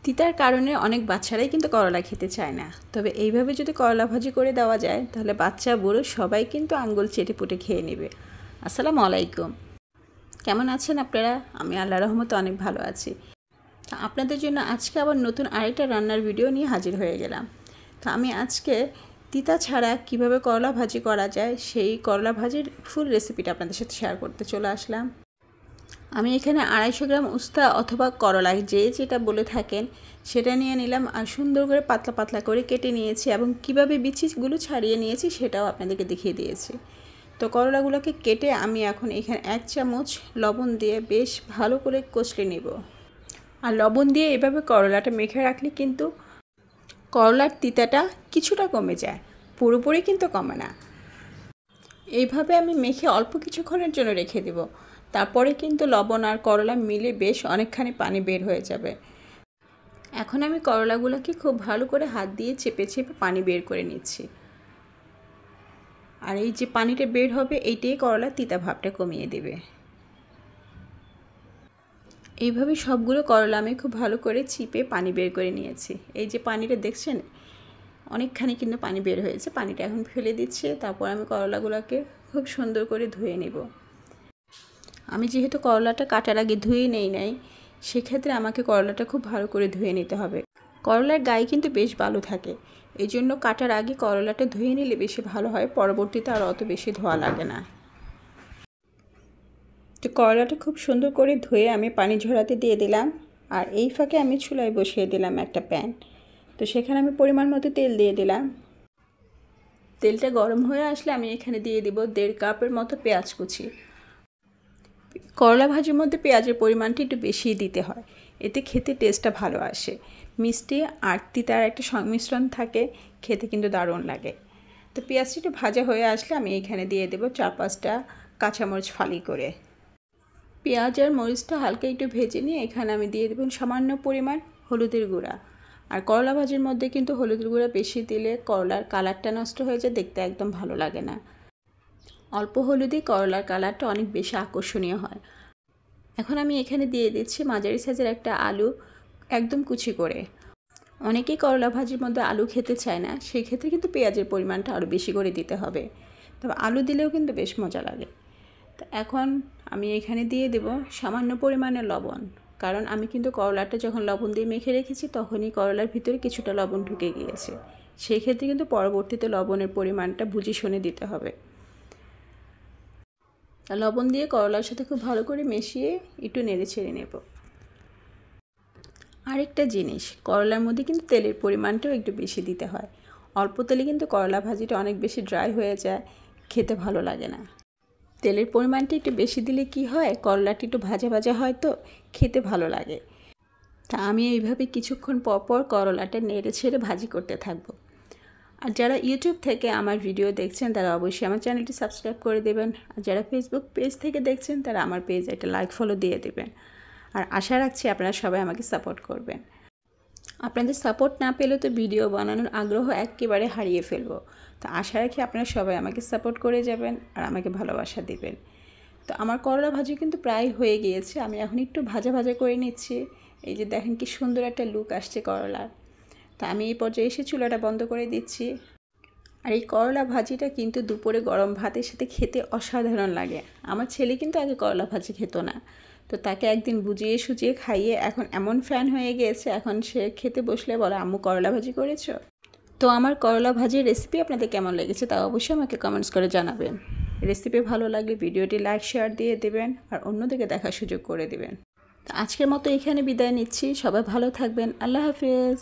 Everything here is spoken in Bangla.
তিতার কারণে অনেক বাচ্চারাই কিন্তু করলা খেতে চায় না। তবে এইভাবে যদি করলা ভাজি করে দেওয়া যায় তাহলে বাচ্চা বুড়ো সবাই কিন্তু আঙ্গুল চেটে পুটে খেয়ে নেবে। আসসালামু আলাইকুম, কেমন আছেন আপনারা? আমি আল্লাহর রহমতে অনেক ভালো আছি। আপনাদের জন্য আজকে আবার নতুন আরেকটা রান্নার ভিডিও নিয়ে হাজির হয়ে গেলাম। তো আমি আজকে তিতা ছাড়া কিভাবে করলা ভাজি করা যায় সেই করলা ভাজির ফুল রেসিপিটা আপনাদের সাথে শেয়ার করতে চলে আসলাম। আমি এখানে 250 গ্রাম উস্তা অথবা করলা যে যেটা বলে থাকেন সেটা নিয়ে নিলাম, আর সুন্দর করে পাতলা পাতলা করে কেটে নিয়েছি এবং কিভাবে বিচিগুলো ছাড়িয়ে নিয়েছি সেটাও আপনাদেরকে দেখিয়ে দিয়েছি। তো করলাগুলোকে কেটে আমি এখন এখানে 1 চামচ লবণ দিয়ে বেশ ভালো করে কষলে নেব। আর লবণ দিয়ে এভাবে করলাটা মেখে রাখলে কিন্তু করলার তিতাটা কিছুটা কমে যায়, পুরোপুরি কিন্তু কমে না। এইভাবে আমি মেখে অল্প কিছুক্ষণের জন্য রেখে দেব, তারপরে কিন্তু লবণ আর করলা মিলে বেশ অনেকখানি পানি বের হয়ে যাবে। এখন আমি করলাগুলোকে খুব ভালো করে হাত দিয়ে চেপে চেপে পানি বের করে নিচ্ছি। আর এই যে পানিটা বের হবে এইটাই করলার তিতা ভাবটা কমিয়ে দেবে। এইভাবে সবগুলো করলা আমি খুব ভালো করে চিপে পানি বের করে নিয়েছি। এই যে পানিটা দেখছেন অনেকখানি কিন্তু পানি বের হয়েছে, পানিটা এখন ফেলে দিচ্ছি। তারপর আমি করলাগুলোকে খুব সুন্দর করে ধুয়ে নেব। আমি যেহেতু করলাটা কাটার আগে ধুয়ে নেই নাই, সেক্ষেত্রে আমাকে করলাটা খুব ভালো করে ধুয়ে নিতে হবে। করলার গায়ে কিন্তু বেশ বালু থাকে, এই জন্য কাটার আগে করলাটা ধুয়ে নিলে বেশি ভালো হয়, পরবর্তীতে আর অত বেশি ধোয়া লাগে না। তো করলাটা খুব সুন্দর করে ধুয়ে আমি পানি ঝরাতে দিয়ে দিলাম। আর এই ফাঁকে আমি চুলায় বসিয়ে দিলাম একটা প্যান। তো সেখানে আমি পরিমাণ মতো তেল দিয়ে দিলাম। তেলটা গরম হয়ে আসলে আমি এখানে দিয়ে দিব 1.5 কাপের মতো পেঁয়াজ কুচি। করলা ভাজির মধ্যে পেঁয়াজের পরিমাণটা একটু বেশি দিতে হয়, এতে খেতে টেস্টটা ভালো আসে। মিষ্টি আর তিতার একটা সংমিশ্রণ থাকে, খেতে কিন্তু দারুণ লাগে। তো পেঁয়াজটা একটু ভাজা হয়ে আসলে আমি এখানে দিয়ে দেব 4-5টা কাঁচামরিচ ফালি করে। পেঁয়াজ আর মরিচটা হালকা একটু ভেজে নিয়ে এখানে আমি দিয়ে দেব সামান্য পরিমাণ হলুদের গুঁড়া। আর করলা ভাজির মধ্যে কিন্তু হলুদের গুঁড়া বেশি দিলে করলার কালারটা নষ্ট হয়ে যায়, দেখতে একদম ভালো লাগে না। অল্প হলুদে করলার কালারটা অনেক বেশি আকর্ষণীয় হয়। এখন আমি এখানে দিয়ে দিচ্ছি মাঝারি সাইজের একটা আলু, একদম কুচি করে। অনেকেই করলা ভাজির মধ্যে আলু খেতে চায় না, সেই ক্ষেত্রে কিন্তু পেঁয়াজের পরিমাণটা আরও বেশি করে দিতে হবে। তবে আলু দিলেও কিন্তু বেশ মজা লাগে। তো এখন আমি এখানে দিয়ে দেব সামান্য পরিমাণে লবণ, কারণ আমি কিন্তু করলাটা যখন লবণ দিয়ে মেখে রেখেছি তখনই করলার ভিতরে কিছুটা লবণ ঢুকে গিয়েছে, সেই ক্ষেত্রে কিন্তু পরবর্তীতে লবণের পরিমাণটা বুঝে শুনে দিতে হবে। লবণ দিয়ে করলার সাথে খুব ভালো করে মিশিয়ে একটু নেড়ে ছেড়ে নেব। আরেকটা জিনিস, করলার মধ্যে কিন্তু তেলের পরিমাণটাও একটু বেশি দিতে হয়। অল্প তেলে কিন্তু করলা ভাজিটা অনেক বেশি ড্রাই হয়ে যায়, খেতে ভালো লাগে না। তেলের পরিমাণটা একটু বেশি দিলে কি হয়, করলাটা একটু ভাজা ভাজা হয়, তো খেতে ভালো লাগে। তা আমি এইভাবে কিছুক্ষণ পর পর করলাটা নেড়ে ছেড়ে ভাজি করতে থাকবো। আর যারা ইউটিউব থেকে আমার ভিডিও দেখছেন তারা অবশ্যই আমার চ্যানেলটি সাবস্ক্রাইব করে দেবেন। আর যারা ফেসবুক পেজ থেকে দেখছেন তারা আমার পেজ একটা লাইক ফলো দিয়ে দেবেন। আর আশা রাখছি আপনারা সবাই আমাকে সাপোর্ট করবেন। আপনাদের সাপোর্ট না পেলে তো ভিডিও বানানোর আগ্রহ একেবারে হারিয়ে ফেলবো। তো আশা রাখি আপনারা সবাই আমাকে সাপোর্ট করে যাবেন আর আমাকে ভালোবাসা দেবেন। তো আমার করলা ভাজি কিন্তু প্রায় হয়ে গিয়েছে, আমি এখন একটু ভাজা ভাজা করে নিচ্ছি। এই যে দেখেন কি সুন্দর একটা লুক আসছে করলার। তা আমি এই পর্যায়ে এসে চুলাটা বন্ধ করে দিচ্ছি। আর এই করলা ভাজিটা কিন্তু দুপুরে গরম ভাতের সাথে খেতে অসাধারণ লাগে। আমার ছেলে কিন্তু আগে করলা ভাজি খেত না, তো তাকে একদিন বুঝিয়ে সুজিয়ে খাইয়ে এখন এমন ফ্যান হয়ে গিয়েছে, এখন সে খেতে বসলে বলে আম্মু করলা ভাজি করেছো। তো আমার করলা ভাজির রেসিপি আপনাদের কেমন লেগেছে তা অবশ্যই আমাকে কমেন্টস করে জানাবেন। রেসিপি ভালো লাগলে ভিডিওটি লাইক শেয়ার দিয়ে দেবেন আর অন্যদিকে দেখার সুযোগ করে দেবেন। তো আজকের মতো এখানে বিদায় নিচ্ছি, সবাই ভালো থাকবেন। আল্লাহ হাফেজ।